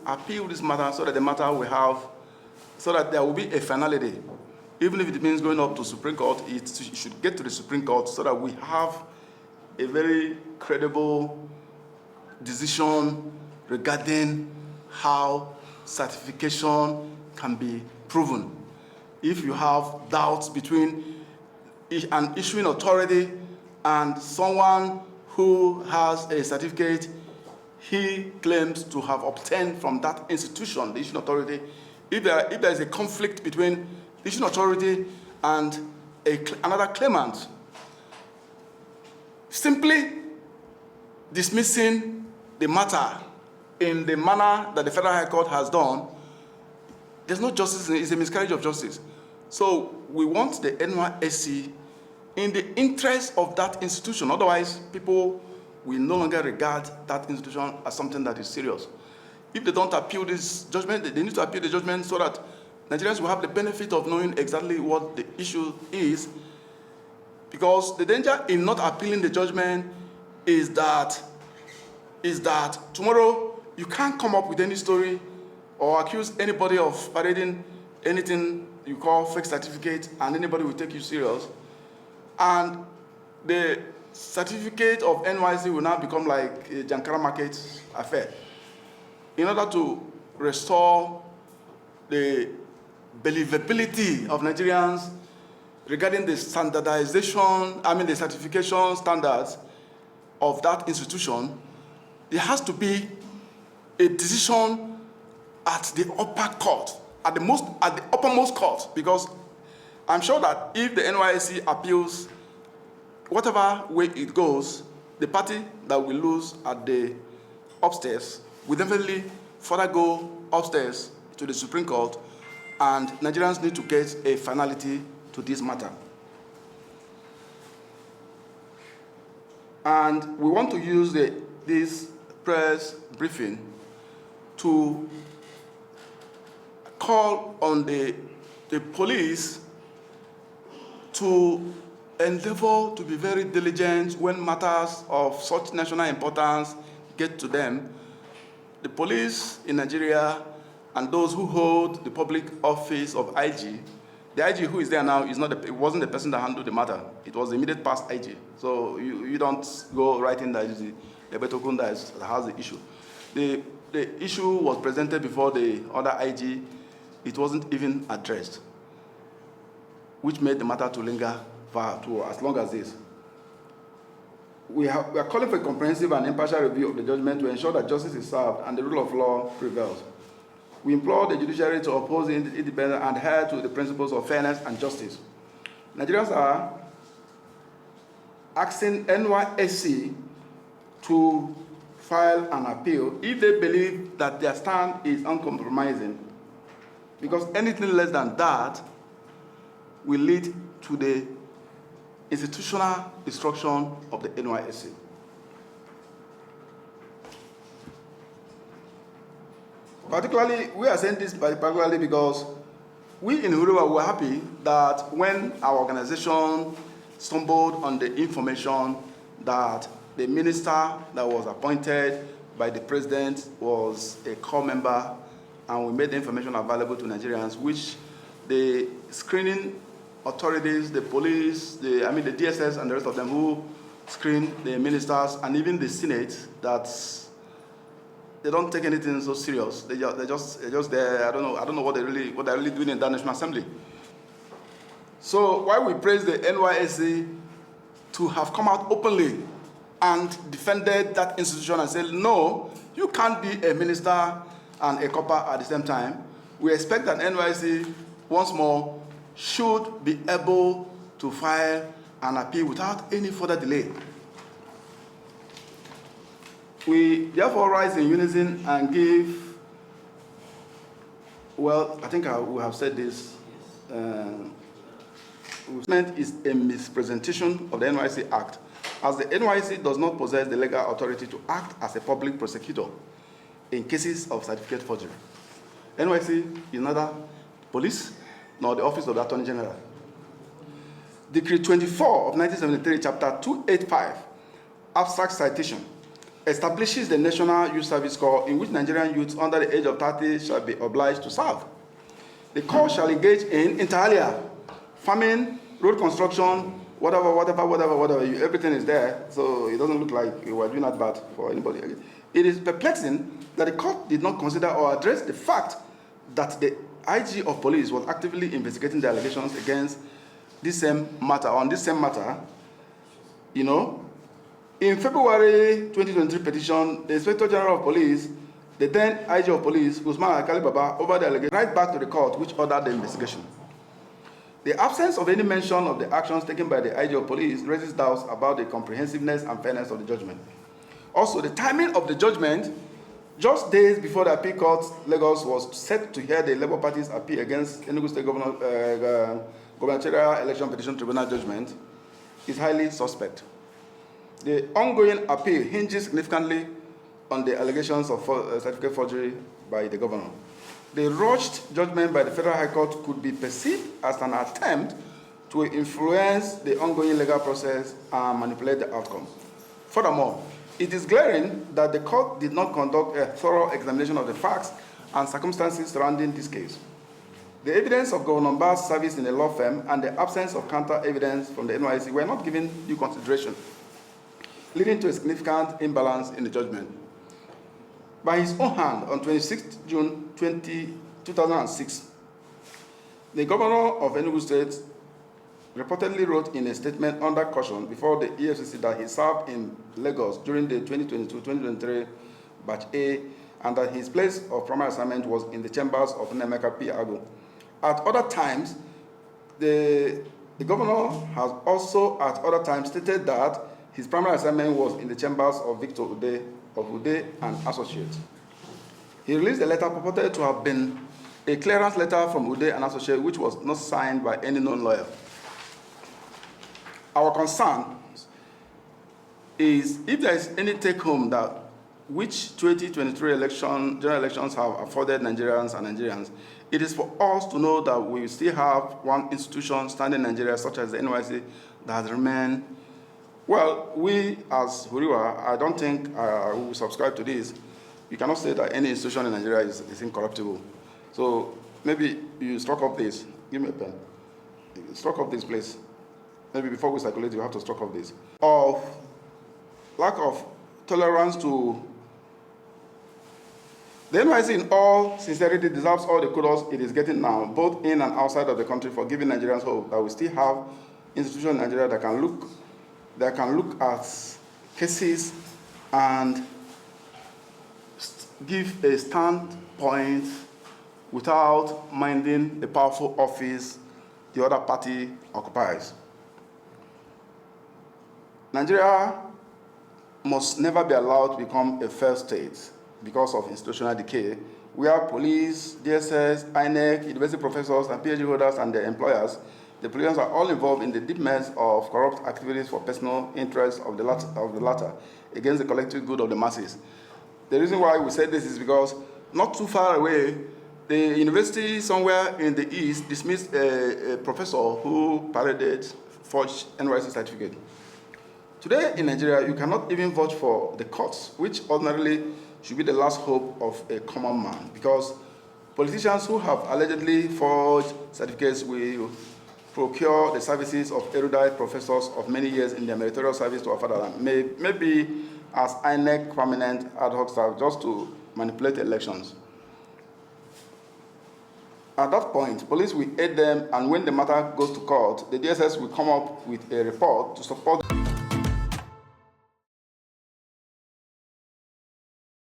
appeal this matter so that the matter will have, so that there will be a finality. Even if it means going up to Supreme Court, it should get to the Supreme Court so that we have a very credible decision regarding how certification can be proven. If you have doubts between an issuing authority and someone who has a certificate he claims to have obtained from that institution, the issuing authority, if there is a conflict between the issuing authority and another claimant, simply dismissing the matter in the manner that the Federal High Court has done, there's no justice, it's a miscarriage of justice. So we want the NYSC in the interest of that institution. Otherwise, people will no longer regard that institution as something that is serious. If they don't appeal this judgment, they need to appeal the judgment so that Nigerians will have the benefit of knowing exactly what the issue is. Because the danger in not appealing the judgment is that tomorrow you can't come up with any story or accuse anybody of parading anything you call fake certificate, and anybody will take you serious. And the certificate of NYSC will now become like a Jankara market affair. In order to restore the believability of Nigerians regarding the standardization, the certification standards of that institution, there has to be a decision at the upper court, at the uppermost court, because I'm sure that if the NYSC appeals, whatever way it goes, the party that will lose at the upstairs will definitely further go upstairs to the Supreme Court, and Nigerians need to get a finality to this matter. And we want to use this press briefing to call on the police to endeavor to be very diligent when matters of such national importance get to them. The police in Nigeria and those who hold the public office of IG, the IG who is there now it wasn't the person that handled the matter. It was the immediate past IG. So you don't go right in that it is the Betokun that has the issue. The issue was presented before the other IG. It wasn't even addressed, which made the matter to linger for as long as this. We are calling for a comprehensive and impartial review of the judgment to ensure that justice is served and the rule of law prevails. We implore the judiciary to oppose independence and adhere to the principles of fairness and justice. Nigerians are asking NYSC to file an appeal if they believe that their stand is uncompromising, because anything less than that will lead to the institutional destruction of the NYSC. Particularly, we are saying this particularly because we in HURIWA were happy that when our organization stumbled on the information that the minister that was appointed by the president was a core member, and we made the information available to Nigerians, which the screening authorities, the police, the DSS and the rest of them who screen the ministers and even the Senate, that they don't take anything so serious. They're just there. I don't know what they're really doing in that National Assembly. So while we praise the NYSC to have come out openly and defended that institution and said, no, you can't be a minister and a copper at the same time, we expect that NYSC once more should be able to file an appeal without any further delay. We therefore rise in unison and give, well, I think we have said this, is a mispresentation of the NYSC Act, as the NYSC does not possess the legal authority to act as a public prosecutor in cases of certificate forgery. NYSC is neither police nor the Office of the Attorney General. Decree 24 of 1973, Chapter 285, Abstract Citation, establishes the National Youth Service Corps in which Nigerian youths under the age of 30 shall be obliged to serve. The corps shall engage in inter alia, farming, road construction, whatever, everything is there, so it doesn't look like we were doing that bad for anybody. It is perplexing that the court did not consider or address the fact that the IG of police was actively investigating the allegations against this same matter, on this same matter. You know, in February 2023 petition, the Inspector General of Police, the then IG of Police, Usman Alkali Baba, over the allegation, right back to the court, which ordered the investigation. The absence of any mention of the actions taken by the IG of Police raises doubts about the comprehensiveness and fairness of the judgment. Also, the timing of the judgment, just days before the appeal court, Lagos was set to hear the Labour Party's appeal against Enugu State Gubernatorial Election Petition Tribunal judgment, is highly suspect. The ongoing appeal hinges significantly on the allegations of certificate forgery by the governor. The rushed judgment by the Federal High Court could be perceived as an attempt to influence the ongoing legal process and manipulate the outcome. Furthermore, it is glaring that the court did not conduct a thorough examination of the facts and circumstances surrounding this case. The evidence of Governor Mbah's service in a law firm and the absence of counter evidence from the NYSC were not given due consideration, leading to a significant imbalance in the judgment. By his own hand, on 26 June 2006, the governor of Enugu State reportedly wrote in a statement under caution before the EFCC that he served in Lagos during the 2022-2023 Batch A and that his place of primary assignment was in the chambers of Nemeka P. Agu. At other times, the governor has also at other times stated that his primary assignment was in the chambers of Victor Ude of Ude and Associates. He released a letter purported to have been a clearance letter from Ude and Associates, which was not signed by any known lawyer. Our concern is if there is any take-home that which 2023 general elections have afforded Nigerians and Nigerians, it is for us to know that we still have one institution standing in Nigeria, such as the NYSC, that has remained. Well, we as HURIWA, I don't think we will subscribe to this. You cannot say that any institution in Nigeria is incorruptible. So maybe you struck off this. Give me a pen. Struck off this, please. Maybe before we circulate, you have to struck off this. Of lack of tolerance to the NYSC, in all sincerity, deserves all the kudos it is getting now, both in and outside of the country, for giving Nigerians hope that we still have institutions in Nigeria that can look at cases and give a standpoint without minding the powerful office the other party occupies. Nigeria must never be allowed to become a failed state because of institutional decay, where police, DSS, INEC, university professors, and PhD holders and their employers, the politicians are all involved in the deep mess of corrupt activities for personal interests of the latter against the collective good of the masses. The reason why we say this is because not too far away, the university somewhere in the east dismissed a professor who paraded forged NYSC certificate. Today in Nigeria, you cannot even vouch for the courts, which ordinarily should be the last hope of a common man, because politicians who have allegedly forged certificates will procure the services of erudite professors of many years in their meritorious service to our fatherland, maybe as INEC permanent ad hoc staff, just to manipulate elections. At that point, police will aid them, and when the matter goes to court, the DSS will come up with a report to support